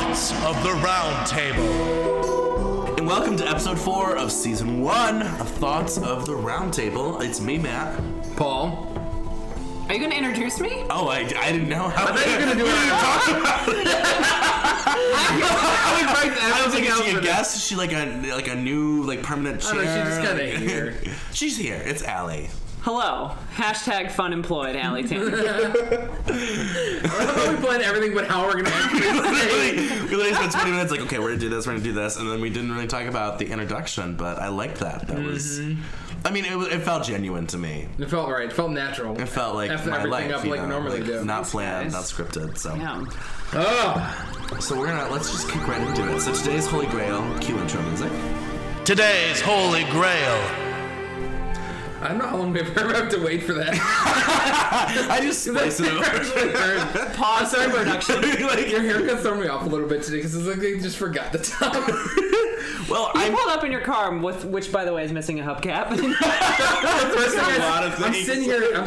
Thoughts of the Round Table. And welcome to episode 4 of season 1 of Thoughts of the Round Table. It's me, Matt. Paul. Are you going to introduce me? Oh, I didn't know how. I thought you were going to do it. I was like, is she a guest? Is she like a new permanent chair? I don't know, she's just kind of here. She's here. It's Allie. Hello. Hashtag fun employed, Allie Tanner. I love how we planned everything but how we're going to We literally spent 20 minutes like, okay, we're going to do this, and then we didn't really talk about the introduction, but I liked that. That was... I mean, it felt genuine to me. It felt right. It felt natural. It felt like After my everything life, up like normally do. Not planned, not scripted, so... Yeah. Oh. So let's just kick right into it. So today's Holy Grail, cue intro music. Today's Holy Grail. I don't know how long we ever have to wait for that. I just spiced it over. Pause for production. Your haircut's throwing me off a little bit today because it's like they just forgot the top. Well, I pulled up in your car, which by the way is missing a hubcap. I'm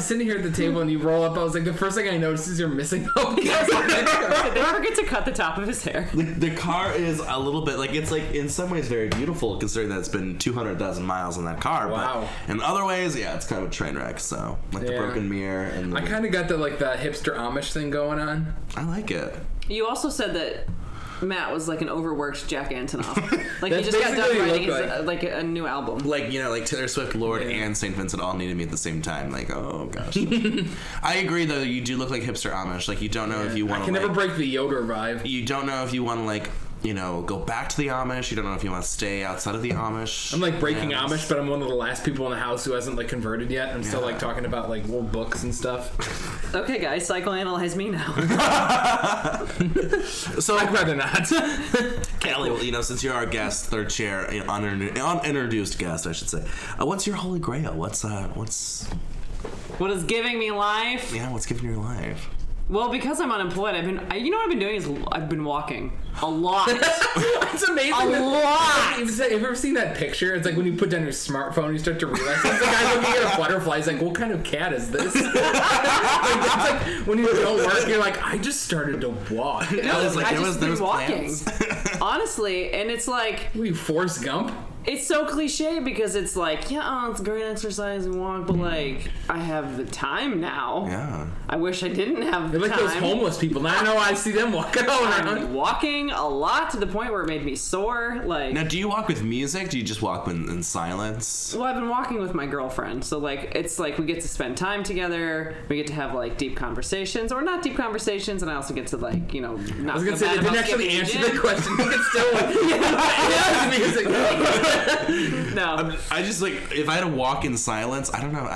sitting here at the table and you roll up. I was like, the first thing I noticed is you're missing hubcap. Did they forget to cut the top of his hair? The car is a little bit it's in some ways very beautiful considering that it's been 200,000 miles in that car. Wow. But in other ways, yeah, it's kind of a train wreck. So the broken mirror and I kind of got the hipster Amish thing going on. I like it. You also said that Matt was like an overworked Jack Antonoff. Like he That's just got done basically writing like a new album. Like Taylor Swift, Lord, and St. Vincent all needed me at the same time. Like, oh gosh. I agree though. You do look like hipster Amish. Like you don't know if you want to. I can never break the Yoder vibe. You don't know if you want to go back to the Amish. You don't know if you want to stay outside of the Amish. I'm breaking Amish, but I'm one of the last people in the house who hasn't converted yet. I'm still talking about old books and stuff. Okay, guys, psychoanalyze me now. So I'd rather not. Callie, well, since you're our guest, third chair, unintroduced guest, I should say. What's your Holy Grail? What is giving me life? Yeah, what's giving you your life? Well, because I'm unemployed, what I've been doing is I've been walking a lot. It's amazing. A lot. Have you ever seen that picture? It's like when you put down your smartphone, you start to realize it's the guy looking at a butterfly. He's like, "What kind of cat is this?" That's like when you don't work, you're like, "I just started to walk." I was like, I there just was been walking. plans. Honestly, and it's like, What are you, Forrest Gump? it's so cliche because it's like, it's great exercise and walk, but I have the time now. Yeah. I wish I didn't have the They're like time. those homeless people. Now I know I see them walking around. I'm walking a lot to the point where it made me sore. Now, do you walk with music? Do you just walk in silence? Well, I've been walking with my girlfriend, so it's like we get to spend time together. We get to have deep conversations, or not deep conversations, and I also get to not. I was gonna say they didn't actually answer the question. You can still music. No, I just if I had to walk in silence, I don't know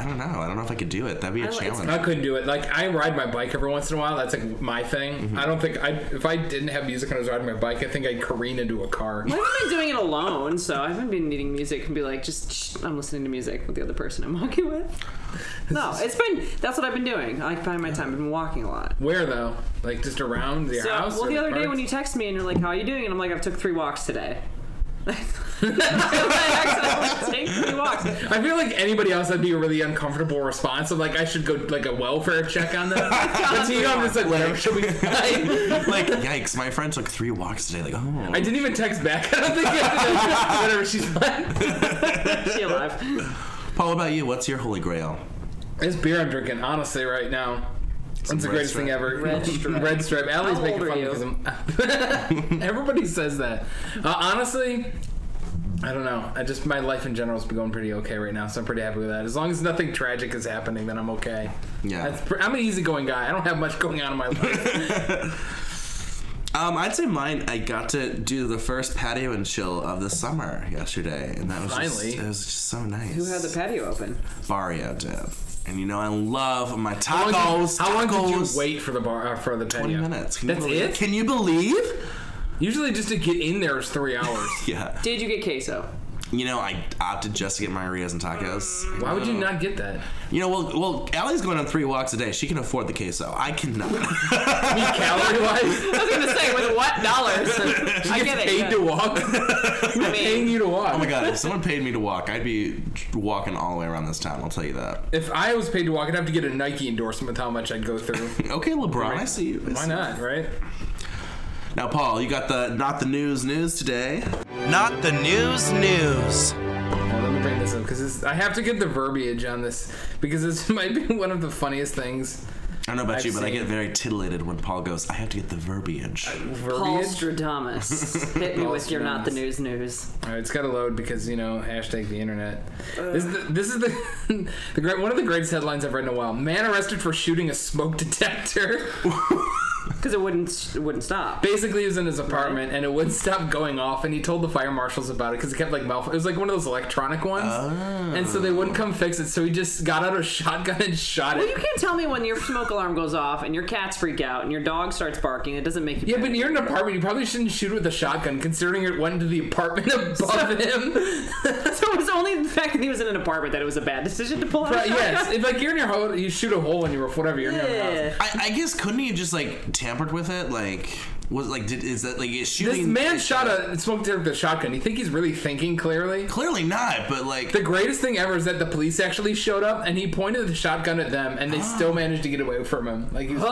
if I could do it. That'd be a challenge. I couldn't do it. I ride my bike every once in a while. That's my thing. Mm-hmm. I don't think if I didn't have music and I was riding my bike, I think I'd careen into a car. well, I've been doing it alone, so I haven't been needing music and be like, I'm listening to music with the other person I'm walking with. No, that's what I've been doing. I find my time. I've been walking a lot. Where though? Just around your house? Well, the other day when you text me and you're like, "How are you doing?" and I'm like, "I've took 3 walks today." I accidentally take 3 walks. I feel like anybody else that'd be a really uncomfortable response of I should go a welfare check on that. But to you, I'm just whatever, should we fight? Yikes, my friend took 3 walks today. I didn't even text back. I don't think whatever, she's fine. She alive. Paul, what about you? What's your Holy Grail? This beer I'm drinking, honestly, right now. It's the greatest thing ever. Red Stripe. Red Stripe. Allie's How making old fun are of me because everybody says that. Honestly, I don't know. My life in general has been going pretty okay right now, so I'm pretty happy with that. As long as nothing tragic is happening, then I'm okay. Yeah. I'm an easygoing guy. I don't have much going on in my life. I'd say mine. I got to do the first patio and chill of the summer yesterday, and that was it was just so nice. Who had the patio open? Barrio did. And I love my tacos. How long did you wait for the patio? 20 minutes. That's it? Can you believe? Usually just to get in there is 3 hours. Yeah. Did you get queso? I opted just to get margaritas and tacos. Why would you not get that? Well, Allie's going on 3 walks a day. She can afford the queso. I cannot. Calorie-wise? I was going to say, with what dollars? I get paid to walk? Who's paying you to walk? Oh my god, if someone paid me to walk, I'd be walking all the way around this town, I'll tell you that. If I was paid to walk, I'd have to get a Nike endorsement with how much I'd go through. Okay, LeBron, I see you. Why not, right? Now, Paul, you got the not the news today. Not the news. Let me bring this up because I have to get the verbiage on this because this might be one of the funniest things. I don't know about I've you, but I seen. get very titillated when Paul goes, I have to get the verbiage. Paul Stradamus. Hit me with your not the news. All right, it's got to load because, hashtag the internet. This is the one of the greatest headlines I've read in a while. Man arrested for shooting a smoke detector. Because it wouldn't stop. Basically, he was in his apartment and it wouldn't stop going off, and he told the fire marshals about it because it kept like it was like one of those electronic ones, and so they wouldn't come fix it. So he just got out a shotgun and shot Well, it. you can't tell me when your smoke alarm goes off and your cats freak out and your dog starts barking. It doesn't make you. Yeah, but you're in an apartment. You probably shouldn't shoot with a shotgun, considering it went into the apartment above him. So it was only the fact that he was in an apartment that it was a bad decision to pull out a shotgun? Yes, if like you're in your home, you shoot a hole in your roof, whatever. You're in your house. I guess couldn't he have just like tampered with it? Like, is that like is shooting? This man shot a smoke detector with a shotgun. You think he's really thinking clearly? Clearly not, but like The greatest thing ever is that the police actually showed up and he pointed the shotgun at them, and they still managed to get away from him. Like he was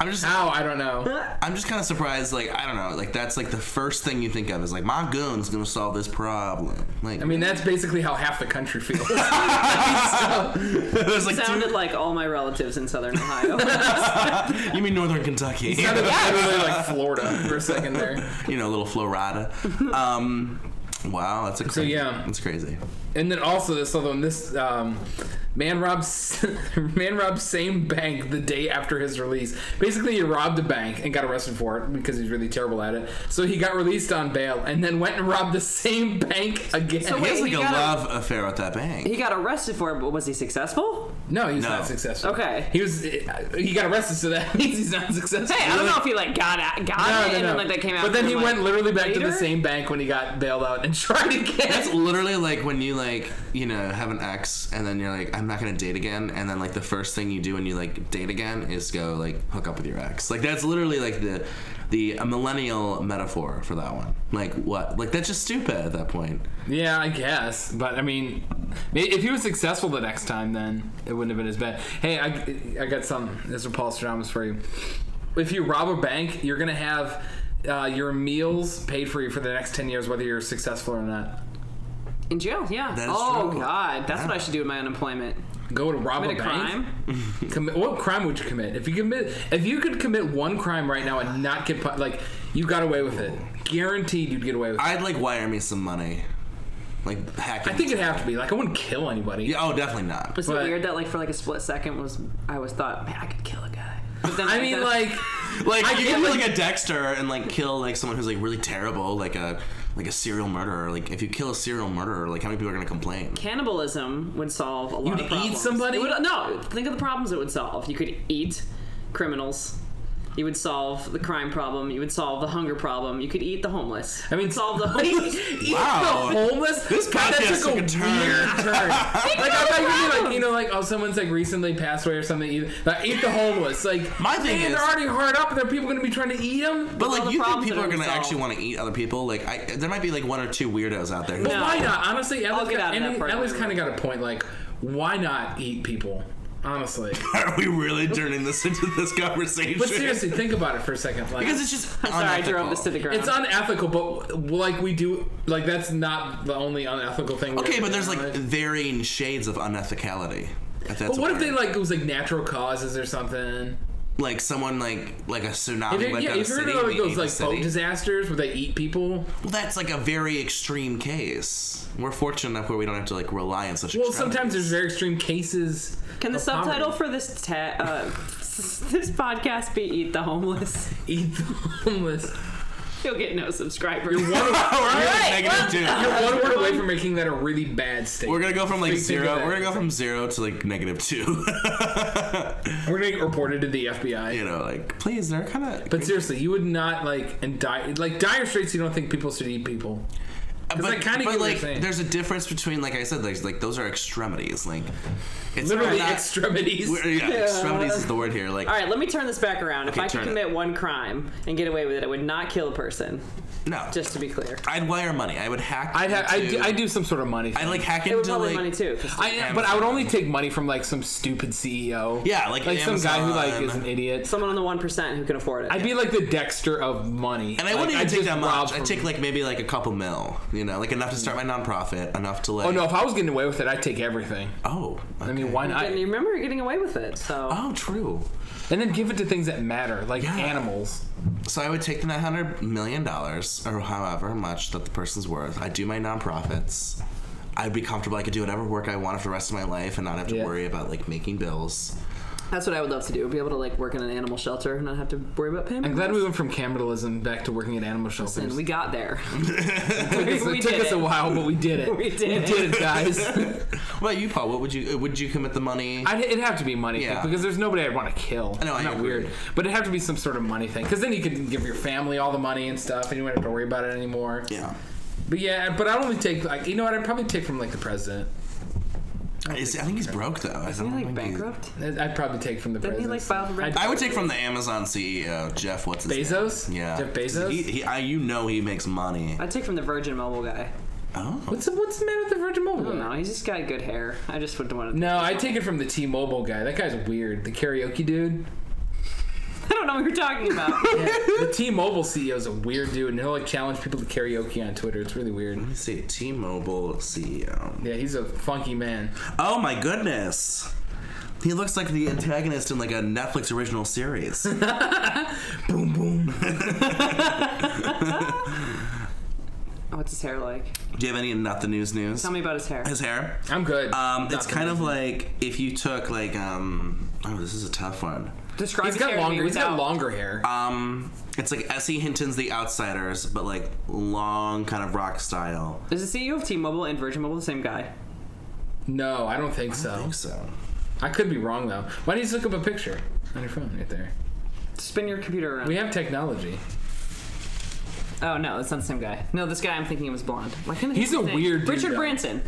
I'm just how I don't know. I'm just kind of surprised. Like I don't know. Like that's like the first thing you think of is like my gun's gonna solve this problem. Like I mean, that's basically how half the country feels. there's like Sounded like all my relatives in Southern Ohio. you mean Northern Kentucky? Sounded literally like Florida for a second there. Little Florida. Wow, that's So yeah, that's crazy. and then also this other one. This man robbed same bank the day after his release. Basically, he robbed a bank and got arrested for it because he's really terrible at it. So he got released on bail and then went and robbed the same bank again. So He has like he a got love affair with that bank. He got arrested for it, but was he successful? No, he's No. not successful. Okay. He got arrested, so that means he's not successful. Hey, I don't know if he got it and then like that came out. But then he went literally back to the later? same bank when he got bailed out and tried again. That's literally like when you have an ex and then you're like, I'm not gonna date again, and then like the first thing you do when you like date again is go like hook up with your ex. Like that's literally like a millennial metaphor for that one. Like what? Like that's just stupid at that point. Yeah, I guess. But I mean, if he was successful the next time, then it wouldn't have been as bad. Hey, I got something. This is Paul Stradamus for you. If you rob a bank, you're gonna have your meals paid for you for the next 10 years, whether you're successful or not. In jail, yeah. That is oh true. God, that's what I should do with my unemployment. Go to rob Commit a a bank. crime. What crime would you commit? If you could commit one crime right now and not get you got away with it, guaranteed you'd get away with it. I'd like wire me some money, like hacking. I think it'd have to be. Like, I wouldn't kill anybody. Yeah, oh, definitely not. Was it But- weird that like for like a split second I always thought, man, I could kill a guy. But then I mean, like I you get, can be like- like a Dexter and like kill like someone who's like really terrible, like a serial murderer. Like if you kill a serial murderer, like how many people are gonna complain? cannibalism would solve a lot You'd of eat problems. somebody? No, think of the problems it would solve. You could eat criminals. You would solve the crime problem. You would solve the hunger problem. You could eat the homeless. I mean, solve the Wow. The homeless. This God, podcast took a turn. weird turn. Like I thought you'd be like, someone's like recently passed away or something. Eat the homeless. Like My thing man, is- they're already hard up, and there are people going to be trying to eat them. But all like the you think problems people that are it would gonna solve. actually want to eat other people? Like there might be like one or two weirdos out there. Who But No. why not? Honestly, I'll get out of that part. Ellie's kind of got a point. Like, why not eat people? Honestly. Are we really turning this into this conversation? But seriously, think about it for a second. Like, because it's just I'm sorry, I drove this to the ground. it's unethical, but like we do, like that's not the only unethical thing. Okay, but there's like Right? varying shades of unethicality. But what if they like it was like natural causes or something? like someone like a tsunami? Have you heard of like those like boat disasters where they eat people? Well, that's like a very extreme case. We're fortunate enough where we don't have to like rely on such. Well, sometimes there's very extreme cases. Can the of subtitle poverty. for this podcast be "Eat the Homeless"? Eat the homeless. You'll get no subscribers. We're negative two. You're one word away from making that a really bad statement. We're gonna go from like Think of zero. that. We're gonna go from 0 to like -2. We're gonna get reported to the FBI. You know, like please, they're kind of. But seriously, you would not like in dire straits. You don't think people should eat people? Because I kind of get what you're saying. There's a difference between, like I said, like those are extremities. Like, it's literally not, extremities. Extremities is the word here. Like, all right, let me turn this back around. Okay, if I could commit one crime and get away with it, I would not kill a person. No. Just to be clear. I'd wire money. I would hack. I'd do some sort of money thing. I'd like hack It would into probably like money too. But I would only take money from like some stupid CEO. Yeah, like some guy who like Amazon. is an idiot. Someone on the 1% who can afford it. I'd be like the Dexter of money. And I wouldn't even take that much. I'd I'd take like maybe like a couple mil. You know, like enough to start my nonprofit, enough to like. Oh no! If I was getting away with it, I'd take everything. Oh. Okay. I mean, why not? And you remember you're getting away with it, so. Oh, true. And then give it to things that matter, like animals. So I would take the $900 million, or however much that the person's worth. I'd do my nonprofits. I'd be comfortable. I could do whatever work I want for the rest of my life and not have to worry about like making bills. That's what I would love to do. Be able to like work in an animal shelter and not have to worry about payment. I'm glad we went from capitalism back to working at animal shelters. Listen, we got there. It took us a while, but we did it. We did it, guys. What about you, Paul? What would you commit the money? It'd have to be money thing, because there's nobody I'd want to kill. I know, It's I not agree. weird, but it'd have to be some sort of money thing, because then you could give your family all the money and stuff, and you wouldn't have to worry about it anymore. Yeah. But I'd only take like I'd probably take from like the president. I think he's broke though. Isn't he like bankrupt? I'd probably take from the Didn't he president. like file for bankruptcy? I would take from the Amazon CEO, Jeff. What's his Bezos? name? Yeah. Jeff Bezos? He makes money. I'd take from the Virgin Mobile guy. Oh. What's the matter with the Virgin Mobile? I don't know. He's just got good hair. I just wouldn't want to. No, I'd take it from the T-Mobile guy. That guy's weird. The karaoke dude. I don't know what you're talking about. The T-Mobile CEO is a weird dude, and he'll like challenge people to karaoke on Twitter. It's really weird. Let me see. T-Mobile CEO. Yeah, he's a funky man. Oh my goodness. He looks like the antagonist in like a Netflix original series. Boom, boom. What's his hair like? Do you have any not the news? Tell me about his hair. His hair? I'm good. It's kind of like if you took like oh, this is a tough one. Describe He's his hair got to me longer hair. It's like S.E. Hinton's The Outsiders, but like long kind of rock style. Is the CEO of T-Mobile and Virgin Mobile the same guy? No, I don't think so. I think so. I could be wrong though. Why don't you just look up a picture on your phone right there? Spin your computer around. We have technology. Oh no, that's not the same guy. No, this guy I'm thinking of is blonde. Why can't I think He's of a his name? weird dude, Richard though. Branson.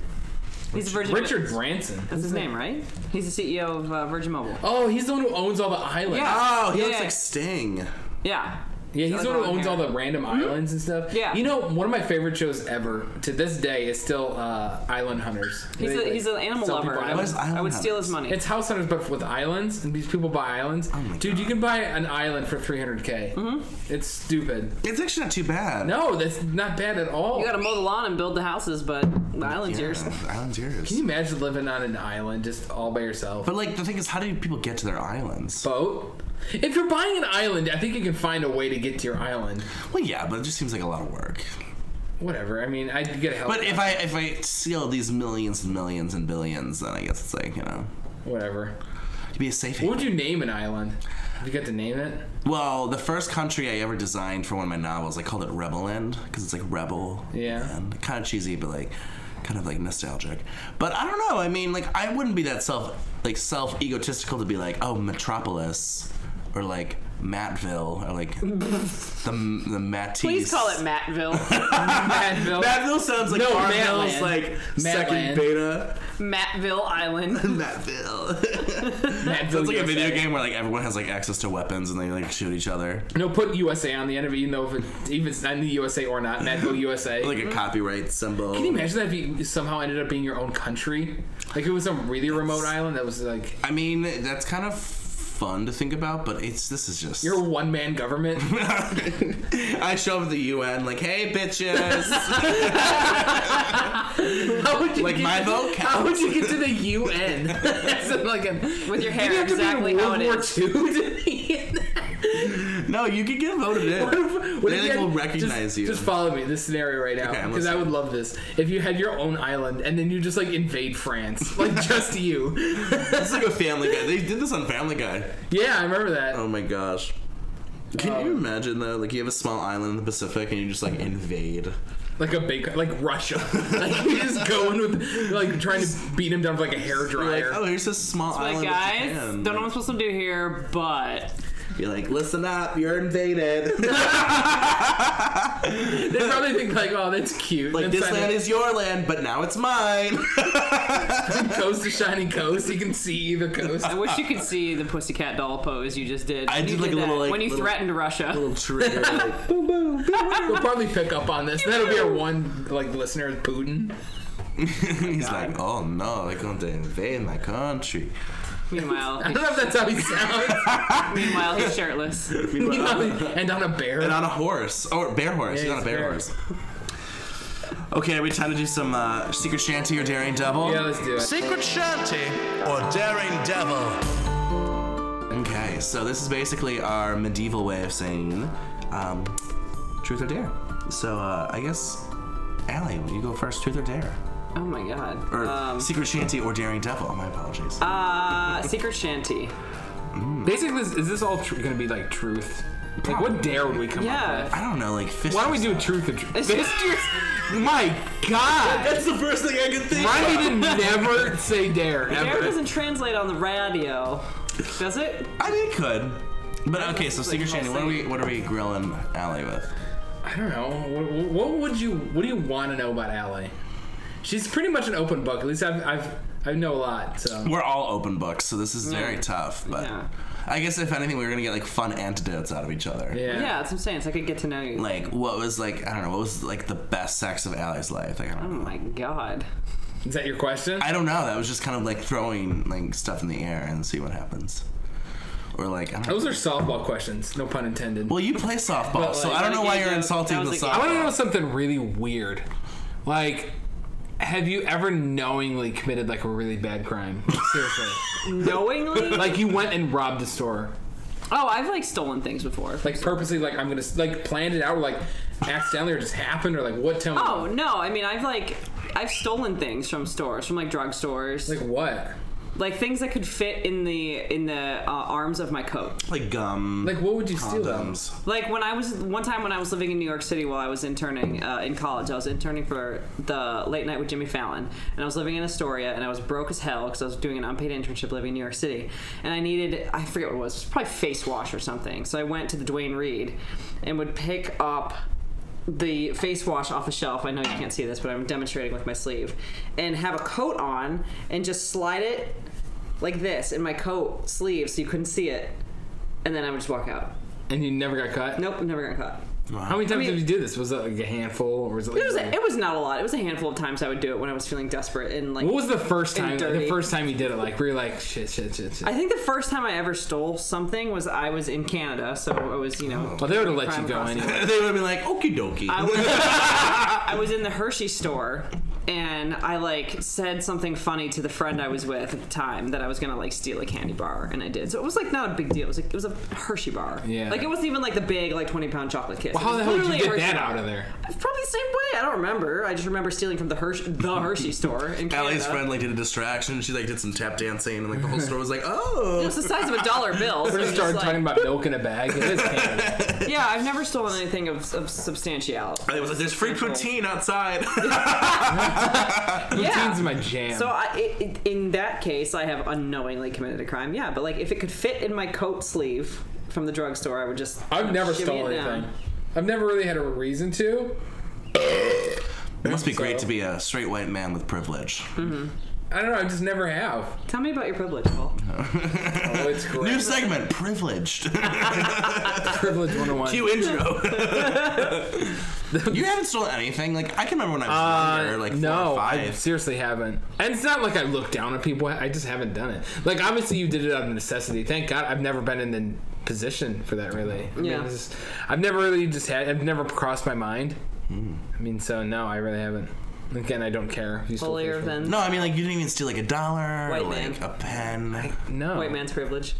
He's a Virgin. Richard Branson. That's his name, right? He's the CEO of Virgin Mobile. Oh, he's the one who owns all the islands. Yeah. Oh, he looks Yeah. like Sting. Yeah. Yeah, he's Like the one who long owns hair. all the random islands and stuff. Yeah. You know, one of my favorite shows ever to this day is still Island Hunters. He's an animal sell lover. people I islands. would, I would steal his money. It's House Hunters, but with islands, and these people buy islands. Oh my Dude, God. you can buy an island for $300K. Mm-hmm. It's stupid. It's actually not too bad. No, that's not bad at all. You gotta mow the lawn and build the houses, but the island's yours. The island's yours. Can you imagine living on an island just all by yourself? But like the thing is, how do people get to their islands? Boat? If you're buying an island, I think you can find a way to get to your island. Well, yeah, but it just seems like a lot of work. Whatever. I mean, I'd get a help. But if I steal these millions and millions and billions, then I guess it's like, you know, Whatever. you'd be a safe What haven. would you name an island? If you got to name it? Well, the first country I ever designed for one of my novels, I called it Rebel Land because it's like rebel. Yeah. And kind of cheesy, but like kind of like nostalgic. But I don't know. I mean, like I wouldn't be that self egotistical to be like, oh, Metropolis or like Mattville or like the Matisse. Please call it Mattville. Mattville. Mattville sounds like No, Farmville's Matland. like second Matland. beta. Mattville Island. Mattville. Mattville, It's like a video USA. game where like everyone has like access to weapons and they like shoot each other. No, put USA on the end of it, you know if it's not in the USA or not. Mattville, USA. Like a copyright symbol. Can you imagine that if you somehow ended up being your own country? Like it was some really remote island that was like I mean, that's kind of fun to think about, but this is just your one-man government. I show up at the UN like, hey bitches. How would you Like, get my to- vote counts. How would you get to the UN? As in, like With your hair you'd have to exactly be in how World it War is. II to be in that. No, you can get voted in. What They if you like, will had- recognize you. Just follow me, this scenario right now, Okay, I'm because I listening. would love this. If you had your own island and then you just like invade France, like just you. It's like a Family Guy. They did this on Family Guy. Yeah, I remember that. Oh my gosh. Can you imagine though? Like you have a small island in the Pacific and you just like invade. Like a big, like Russia. Like you just go in with, like trying to beat him down with like a hair You're like, dryer. oh, here's this small Like, island. of guys, Japan. don't know what I'm supposed to do here, but Be like, listen up, you're invaded. They probably think like, oh, that's cute. Like, this land is your land, but now it's mine. Coast to shiny coast. You can see the coast. I wish you could see the pussycat doll pose you just did. I did like a that. little like when you little, threatened Russia. little trigger. Like, boom, boom, boom. We'll probably pick up on this. That'll be our one like listener, Putin. He's like, oh no, they're going to invade my country. Meanwhile, I don't know if that's how he sounds. meanwhile, he's shirtless. And on a bear. And on a horse. Or bear horse. Yeah, He's on a bear horse. Okay, are we time to do some Secret Shanty or Daring Devil? Yeah, let's do it. Secret Shanty or Daring Devil. Okay, so this is basically our medieval way of saying truth or dare. So I guess, Allie, you go first. Truth or dare? Oh my god. Or Secret Shanty or Daring Devil. My apologies. Secret Shanty. Basically, is this all going to be like truth? Like, what dare would we come up with? I don't know, like fist. Why don't we do truth or truth? My God! That's the first thing I could think Riley did never say dare, Dare ever. doesn't translate on the radio. Does it? I mean, it could. But okay, so That's Secret like Shanty, what are we grilling Allie with? I don't know. What do you want to know about Allie? She's pretty much an open book. At least I know a lot. So We're all open books, so this is very tough. But Yeah. I guess if anything, we were gonna get like fun antidotes out of each other. yeah. Yeah, that's what I'm saying. It's like I get to know you. Like what was like I don't know what was like the best sex of Allie's life? Like I Oh don't know. my god. Is that your question? I don't know. That was just kind of like throwing like stuff in the air and see what happens. Or like I don't know. Those are softball questions. No pun intended. Well, you play softball, But, so like, I don't know why that you're was insulting like- with that was I softball. want to know something really weird. Like, have you ever knowingly committed like a really bad crime? Seriously. Knowingly? Like you went and robbed a store. Oh, I've like stolen things before. Like purposely, like I'm gonna like planned it out, or like accidentally, or just happened, or like what? Tell me. Oh no! I mean, I've stolen things from stores, from like drugstores, Like what? like things that could fit in the arms of my coat. Like gum. Like what would you steal? condoms. Like one time when I was living in New York City while I was interning in college, I was interning for the Late Night with Jimmy Fallon, and I was living in Astoria, and I was broke as hell because I was doing an unpaid internship living in New York City, and I needed, I forget what it was probably face wash or something. So I went to the Duane Reade and would pick up the face wash off a shelf. I know you can't see this, but I'm demonstrating with my sleeve, and have a coat on and just slide it like this in my coat sleeve so you couldn't see it, and then I would just walk out. And you never got caught? Nope, never got caught. How many times did you do this? Was it like a handful, or was it like? It was not a lot. It was a handful of times I would do it when I was feeling desperate and like. What was the first and time? dirty. The first time you did it, like were you like shit? I think the first time I ever stole something was I was in Canada, so I was Well, they would have let you go anyway. They would have been like, okie dokie. I was in the Hershey store, and I like said something funny to the friend I was with at the time that I was gonna like steal a candy bar, and I did. So it was like not a big deal. It was a Hershey bar. Yeah. Like it wasn't even like the big like 20-pound chocolate kiss. Well, how It the was hell did you literally a get Hershey that bar. out of there? Probably the same way. I don't remember. I just remember stealing from the Hershey store in Canada. Allie's friend like did a distraction. She like did some tap dancing, and like the whole store was like, "Oh." It was the size of a dollar bill. So We it just was started just talking like, about milk in a bag. It is Canada. yeah, I've never stolen anything of substantiality. And it was like, "There's free poutine outside." Poutine's my jam. So in that case, I have unknowingly committed a crime. Yeah, but like if it could fit in my coat sleeve from the drugstore, I would just. I've never shimmy stolen it down. anything. I've never really had a reason to. It must be great So- to be a straight white man with privilege. I don't know. I just never have. Tell me about your privilege, Paul. Oh, it's great. New segment, privileged. Privilege 101. Cue intro. You haven't stolen anything? Like I can remember when I was younger, like 4 no, or 5. I seriously haven't. And it's not like I look down on people. I just haven't done it. Like obviously you did it out of necessity. Thank God I've never been in the position for that. Really. I mean, Yeah. it's just, I've never really just had. I've never crossed my mind. I mean, so no, I really haven't. Again, I don't care. If you stole Holier fish from- than No, I mean like you didn't even steal like $1 or White like man. a pen. No. white man's privilege.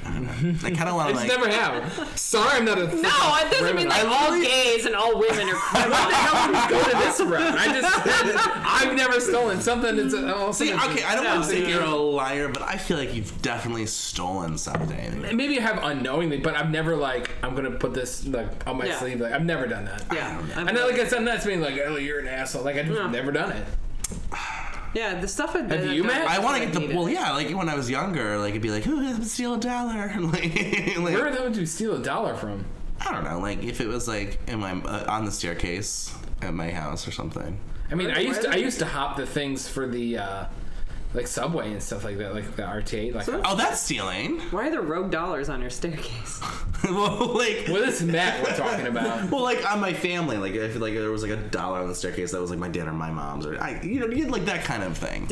I kind of I want to just like. never have. Sorry, I'm not a. No, it doesn't mean like all gays and all women are. Why the hell would we go to this route? I just. I've never stolen something. It's See, okay, I don't want to say you're a liar, but I feel like you've definitely stolen something. Maybe I have unknowingly, but I've never like I'm gonna put this like on my Yeah. sleeve. Like I've never done that. Yeah, I know, like I said, I'm not being like, oh, you're an asshole. Like I've just never done it. Yeah, the stuff. Have you met? I want to get the like when I was younger, like it'd be like, who steal $1? like, Where would you steal $1 from? I don't know, like if it was like in my on the staircase at my house or something. I mean, I used to hop the things for the like Subway and stuff like that, like the RT8. Like, oh, that's stealing. Why are there rogue dollars on your staircase? Well, like, well, this is Matt we're talking about. Well, like on my family, like if like there was like $1 on the staircase, that was like my dad or my mom's, or you get like that kind of thing.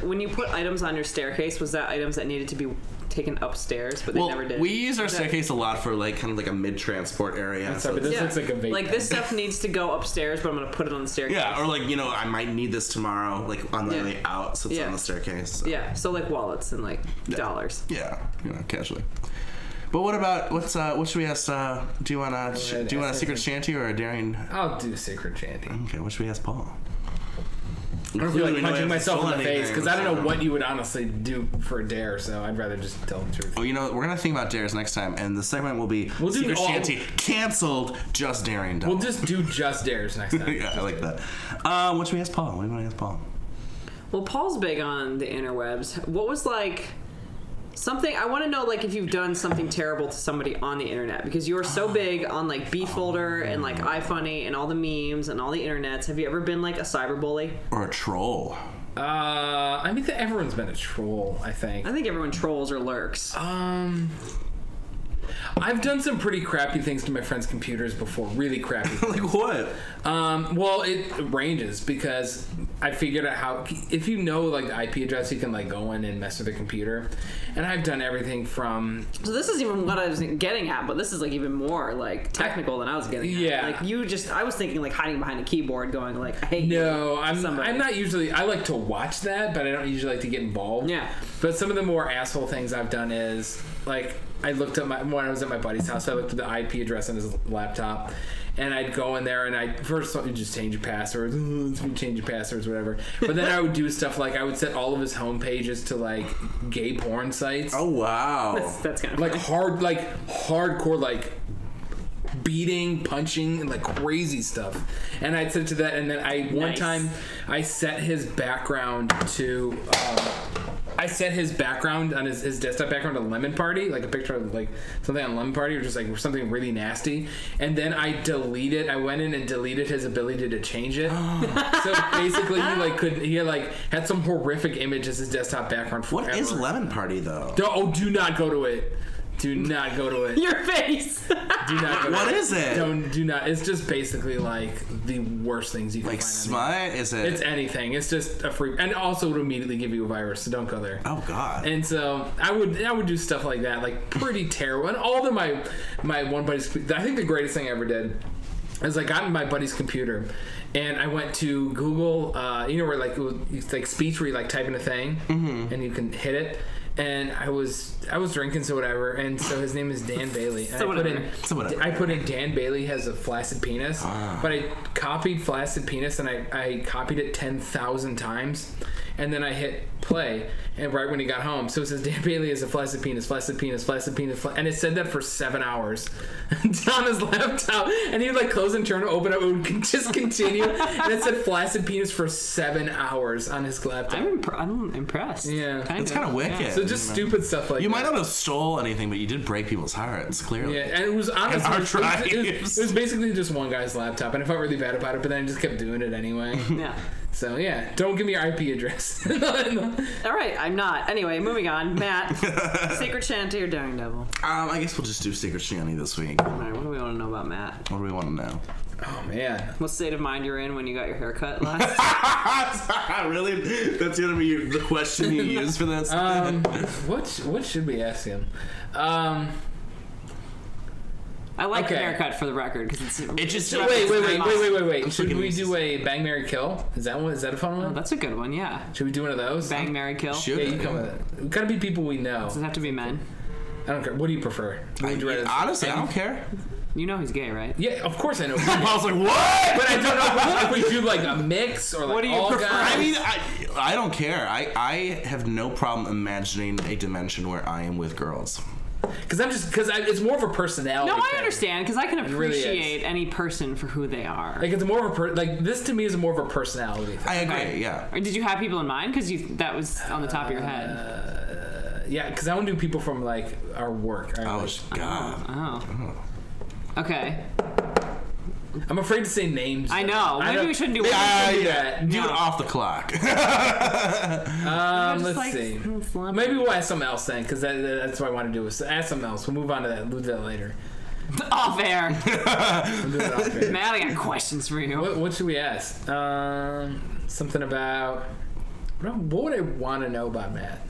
When you put items on your staircase, was that items that needed to be taken upstairs, but they never did? We use our staircase a lot for like kind of like a mid-transport area. So but this looks like a vape. Like this stuff needs to go upstairs, but I'm gonna put it on the staircase. Yeah, or like I might need this tomorrow, like on the way out, so it's on the staircase. So. Yeah, so like wallets and like dollars. Yeah, casually. But what about what should we ask? Do you want a Secret Shanty or a daring? I'll do Secret Shanty. Okay, what should we ask Paul? I don't feel like punching myself in the face because I don't know what you would honestly do for a dare, so I'd rather just tell the truth. Oh, we're gonna think about dares next time, and the segment will be Secret Shanty canceled, just daring. We'll just do just dares next time. Yeah, I like that. What should we ask Paul? What do you want to ask Paul? Well, Paul's big on the interwebs. What was like something I want to know, like if you've done something terrible to somebody on the internet, because you are so big on like Beatfolder and like iFunny and all the memes and all the internets. Have you ever been like a cyberbully or a troll? I mean, everyone's been a troll. I think everyone trolls or lurks. I've done some pretty crappy things to my friends' computers before. Really crappy. Like what? Well, it ranges because I figured out how. If you know like the IP address, you can like go in and mess with the computer. And I've done everything from. So this is even what I was getting at, but this is like even more like technical than I was getting at. Yeah. Like I was thinking like hiding behind a keyboard, going like, "Hey." No, I'm not usually. I like to watch that, but I don't usually like to get involved. Yeah. But some of the more asshole things I've done is like. I looked at when I was at my buddy's house, I looked at the IP address on his laptop, and I'd go in there and first you just change your passwords, change your passwords, whatever. But then I would do stuff like I would set all of his home pages to like gay porn sites. Oh wow, that's kind of like hardcore like beating, punching, and like crazy stuff. And I'd set it to that, and then one time I set his background to. I set his background on his desktop background to Lemon Party, like a picture of like something on Lemon Party, or just like something really nasty. And then I went in and deleted his ability to change it. So basically, he had some horrific image as his desktop background forever. What is Lemon Party though? Do not go to it. Do not go to it. Your face. Do not go to it. What is it? Do not. It's just basically like the worst things you can like find. Smut? Is it? It's anything. It's just a free, and also it'll immediately give you a virus. So don't go there. Oh God. And so I would do stuff like that, like pretty terrible. And all of my one buddy's. I think the greatest thing I ever did is I got in my buddy's computer. And I went to Google, where like it's like speech where you like type in a thing and you can hit it. And I was drinking, so whatever. And so his name is Dan Bailey. And I put in Dan Bailey has a flaccid penis, but I copied flaccid penis and I copied it 10,000 times, and then I hit play. And right when he got home, so it says Dan Bailey has a flaccid penis, flaccid penis, flaccid penis, and it said that for 7 hours on his laptop. And he would like close and turn, open up, it would just continue. And it said flaccid penis for 7 hours on his laptop. I'm impressed. Yeah, it's kind of wicked. Yeah. So just stupid stuff like you that. might not have stole anything, but you did break people's hearts, clearly. Yeah, and it was honestly it was basically just one guy's laptop, and I felt really bad about it, but then I just kept doing it anyway. Yeah. So yeah, don't give me your IP address. All right, I'm not. Anyway, moving on. Matt, Secret Shanty or Daring Devil? I guess we'll just do Secret Shanty this week. All right, what do we want to know about Matt? What do we want to know? Oh man, what state of mind you're in when you got your hair cut last? Really? That's gonna be the question you use for this? What should we ask him? I like the haircut for the record because it's just wait. Should we do a Bang, Marry, Kill? Is that a fun one? Oh, that's a good one. Yeah. Should we do one of those? Bang, Marry, Kill. Yeah, you come with it. It's gotta be people we know. Does it have to be men? I don't care. What do you prefer? Honestly, I don't care. You know he's gay, right? Yeah, of course I know. I was like, what? But I don't know if we do like a mix or like what do you all prefer? guys. I mean, I don't care. I have no problem imagining a dimension where I am with girls. Because it's more of a personality. No, I thing. understand because I can really appreciate any person for who they are. Like it's more of a this to me is more of a personality thing. I agree. Okay. Yeah. Or did you have people in mind? Because that was on the top of your head. Yeah, because I want to do people from like our work. Oh God. Oh. Okay. I'm afraid to say names. I know. Maybe we shouldn't do it. Do it off the clock. Let's see. Maybe we'll ask something else then, because that's what I want to do. Is ask something else. We'll move on to that. We'll do that later. Off air. We'll do it off air. Matt, I got questions for you. What should we ask? Something about. What would I want to know about Matt?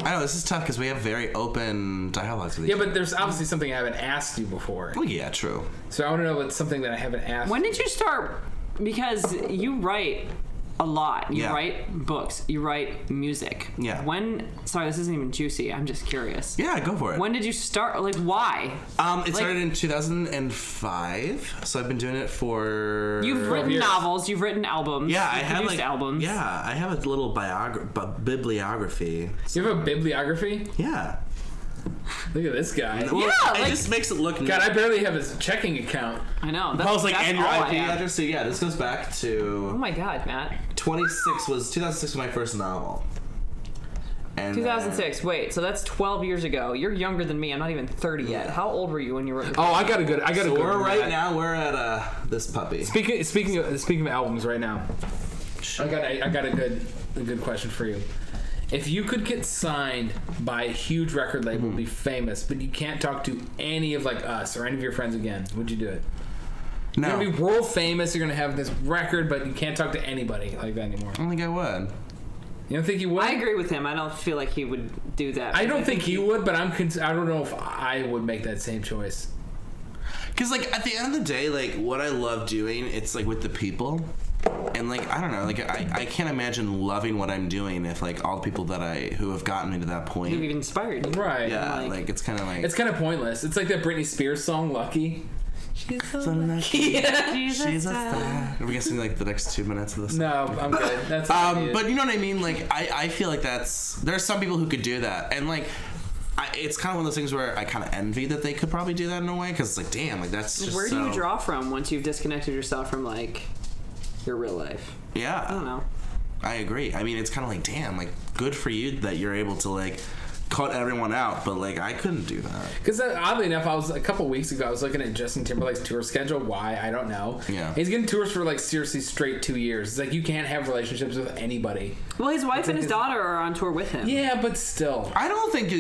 I know this is tough because we have very open dialogues with each other. Yeah, but there's obviously something I haven't asked you before. Well, yeah, true. So I want to know what's something that I haven't asked. When did you start? Because you write a lot. You Yeah. write books. You write music. Yeah. Sorry, this isn't even juicy. I'm just curious. Yeah, go for it. When did you start? Like, why? It started in 2005, so I've been doing it for. You've written years. novels. You've written albums. Yeah, I you've have produced like albums. Yeah, I have a little bibliography. You have a bibliography? Yeah. Look at this guy. Well, like- it just makes it look. God, I barely have his checking account. I know. Paul's like, that's and your all I IP have. address. So yeah, this goes back Oh to my God, Matt. 2006 was my first novel. And 2006. Wait, so that's 12 years ago. You're younger than me. I'm not even 30 yet. How old were you when you wrote? Oh, I got a good. So one. we're right now. We're at this puppy. Speaking of albums, right now, I got a good question for you. If you could get signed by a huge record label, be famous, but you can't talk to any of like us or any of your friends again, would you do it? No, You're gonna be world famous. You're gonna have this record, but you can't talk to anybody like that anymore. I don't think I would. You don't think you would? I agree with him. I don't feel like he would do that. I don't think he would, but I don't know if I would make that same choice. Because like at the end of the day, like what I love doing, it's like with the people. And like I don't know, like I can't imagine loving what I'm doing if like all the people who have gotten me to that point. Who've inspired you. Right. Yeah, like it's kind of like It's kind of pointless. It's like that Britney Spears song, "Lucky." She's so lucky. She's a star. Are we gonna sing like the next 2 minutes of this? No, I'm good. That's all I needed. But you know what I mean? Like I feel like there's some people who could do that, and like it's kind of one of those things where I kind of envy that they could probably do that in a way, because it's like, damn, like that's just Where do you draw from once you've disconnected yourself from like your real life? Yeah, I don't know. I agree. I mean, it's kind of like, damn, like good for you that you're able to like cut everyone out, but like I couldn't do that. Because oddly enough, a couple weeks ago, I was looking at Justin Timberlake's tour schedule. Why? I don't know. Yeah. He's getting tours for like seriously straight 2 years. It's like you can't have relationships with anybody. Well, his wife and his daughter are on tour with him. Yeah, but still. I don't think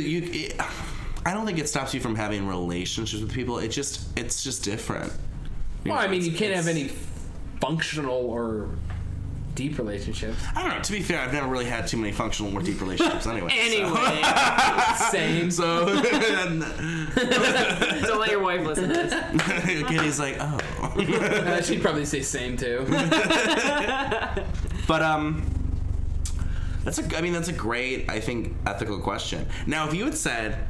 I don't think it stops you from having relationships with people. It's just different. You Well, know, I mean, you can't it's- have any functional or deep relationships. I don't know. To be fair, I've never really had too many functional or deep relationships anyway. Anyway, Same. So don't let your wife listen to this. Kitty's like, oh. She'd probably say same too. But that's a great, I think, ethical question. Now, if you had said,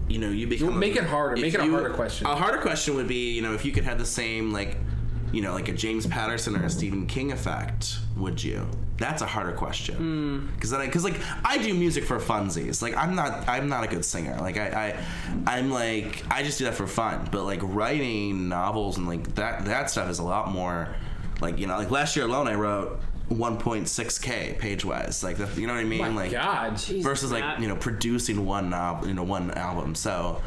you know, you become Make it harder. Make it a harder question. A harder question would be, you know, if you could have the same like, you know, like a James Patterson or a Stephen King effect, would you? That's a harder question. Because like I do music for funsies. Like I'm not a good singer. Like I'm like I just do that for fun. But like writing novels and like that stuff is a lot more. Like, you know, like last year alone I wrote 1.6K page wise. Like you know what I mean? My like God. versus like, you know, producing one album. So.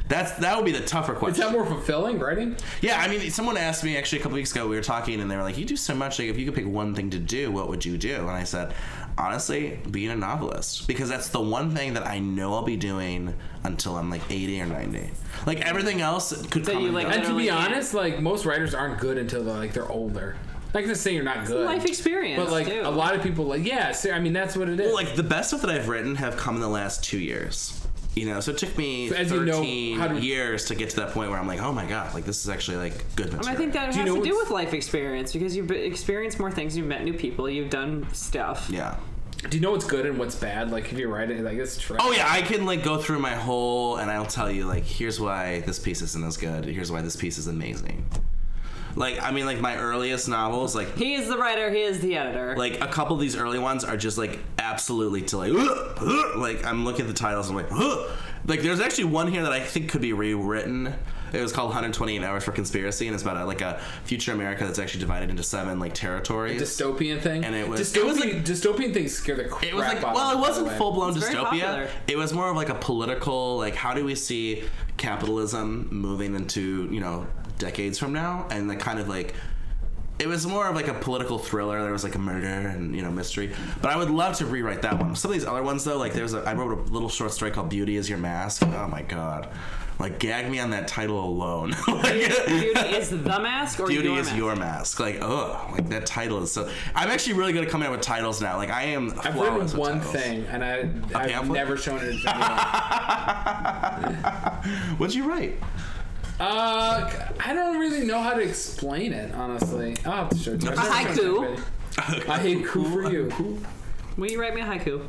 That would be the tougher question. Is that more fulfilling, writing? Yeah, I mean, someone asked me actually a couple weeks ago, we were talking, and they were like, you do so much, like, if you could pick one thing to do, what would you do? And I said, honestly, being a novelist. Because that's the one thing that I know I'll be doing until I'm, like, 80 or 90. Like, everything else could come you, and like, go. And to be Literally, yeah. honest, like most writers aren't good until they're older. Not to say you're not good. Life experience, But like too. a lot of people, like I mean that's what it is. Well, like, the best stuff that I've written have come in the last 2 years. You know, so it took me So as 13 you know, years to get to that point where I'm like, oh my God, like, this is actually, like, good material. I think that Do you has know to do what's- with life experience because you've experienced more things. You've met new people. You've done stuff. Yeah. Do you know what's good and what's bad? Like if you write it, like it's true. Oh yeah, I can like go through my whole, and I'll tell you like, here's why this piece isn't as good. Here's why this piece is amazing. Like, I mean, like my earliest novels, like He is the writer. He is the editor. a couple of these early ones are just like absolutely to like I'm looking at the titles and I'm like there's actually one here that I think could be rewritten. It was called 128 Hours for Conspiracy, and it's about a future America that's actually divided into 7 territories. A dystopian thing. And it was dystopian things scare the crap it was out of me. well, it wasn't full blown It's very dystopia. popular. It was more of a political how do we see capitalism moving into decades from now, and it was more of a political thriller. There was a murder and mystery. But I would love to rewrite that one. Some of these other ones though, I wrote a little short story called "Beauty Is Your Mask." Oh my god. Gag me on that title alone. Beauty is the mask, or Beauty your is mask? your mask. That title is so. I'm actually really good at coming up with titles now. I am. I've written one thing, and I've never shown it to anyone. What'd you write? I don't really know how to explain it, honestly. I'll have to show it to you. A haiku. A haiku for you. Will you write me a haiku?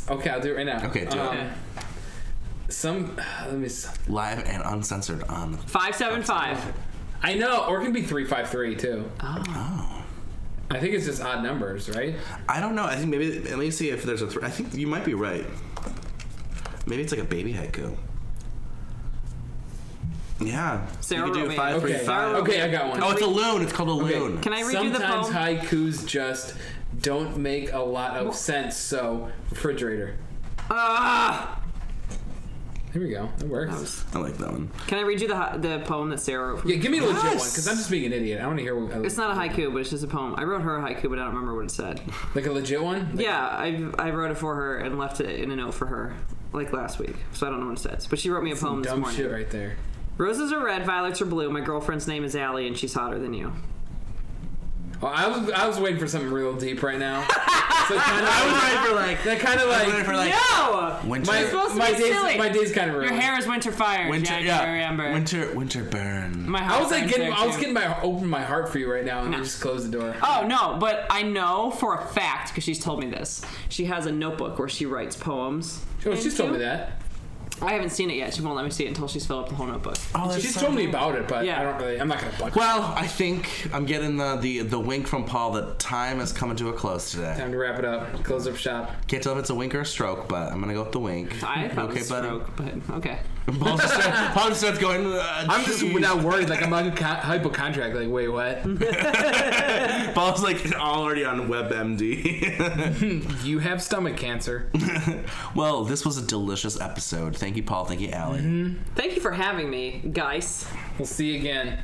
Okay, I'll do it right now. Okay, do it. Let me. Live and uncensored on 575. I know, or it can be 353 too. Oh. I think it's just odd numbers, right? I don't know. I think maybe. Let me see if there's a. I think you might be right. Maybe it's a baby haiku. Yeah. Sarah you could wrote do me. 535. Okay, I got one. Oh, it's a loon. It's called a loon. Can I read you the Sometimes poem? haikus just don't make a lot of sense, so refrigerator. Here we go. It works. I like that one. Can I read you the poem that Sarah wrote? Yeah, give me a legit one, because I'm just being an idiot. I want to hear what... It's not a haiku, but it's just a poem. I wrote her a haiku, but I don't remember what it said. Like a legit one? Yeah, I wrote it for her and left it in a note for her, last week. So I don't know what it says. But she wrote me a poem this Dumb morning. shit right there. Roses are red, violets are blue. My girlfriend's name is Allie, and she's hotter than you. Well, I was waiting for something real deep right now. So kind of, I was ready for that kind of No! winter. You're supposed to be silly. my day's kind of ruined. Your hair is winter fire. January amber. Winter burn. My I heart was burns there, too. open my heart for you right now, and I just closed the door. Oh, no, but I know for a fact, because she's told me this. She has a notebook where she writes poems. Oh, she's told me that. I haven't seen it yet. She won't let me see it until she's filled up the whole notebook. Oh, She's told me about it, but Yeah. I'm not gonna bug her. Well, I think I'm getting the wink from Paul that time is coming to a close today. Time to wrap it up. Close up shop. Can't tell if it's a wink or a stroke, but I'm gonna go with the wink. I thought it was buddy? stroke, but okay. Paul just starts going. I'm just now worried. I'm like a hypochondriac. Wait, what? Paul's already on WebMD. You have stomach cancer. Well, this was a delicious episode. Thank you, Paul. Thank you, Allie. Thank you for having me, guys. We'll see you again.